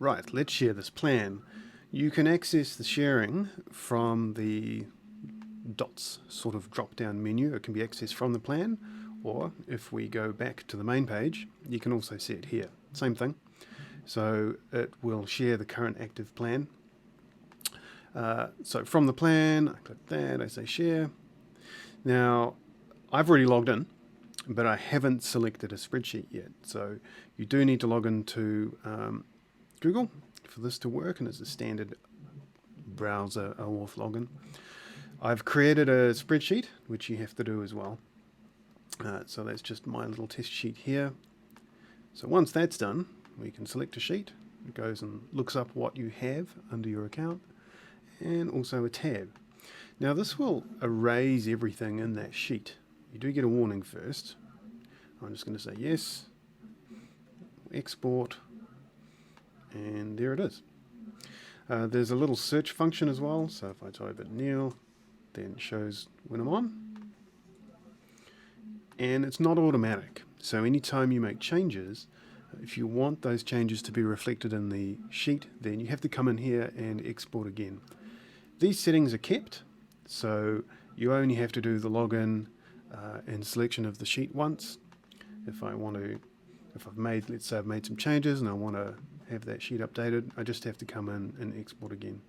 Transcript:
Right, let's share this plan. You can access the sharing from the dots sort of drop down menu. It can be accessed from the plan, or if we go back to the main page, you can also see it here. Same thing. So it will share the current active plan. So from the plan, I click that, I say share. Now, I've already logged in, but I haven't selected a spreadsheet yet. So you do need to log into Google for this to work, and it's a standard browser OAuth login. I've created a spreadsheet, which you have to do as well. So that's just my little test sheet here. So once that's done, we can select a sheet. It goes and looks up what you have under your account, and also a tab. Now this will erase everything in that sheet. You do get a warning first. I'm just going to say yes, export, and there it is. There's a little search function as well, so if I type in Neil, then it shows when I'm on. And it's not automatic, so anytime you make changes, if you want those changes to be reflected in the sheet, then you have to come in here and export again. These settings are kept, so you only have to do the login and selection of the sheet once. If I've made, let's say I've made some changes and I want to have that sheet updated, I just have to come in and export again.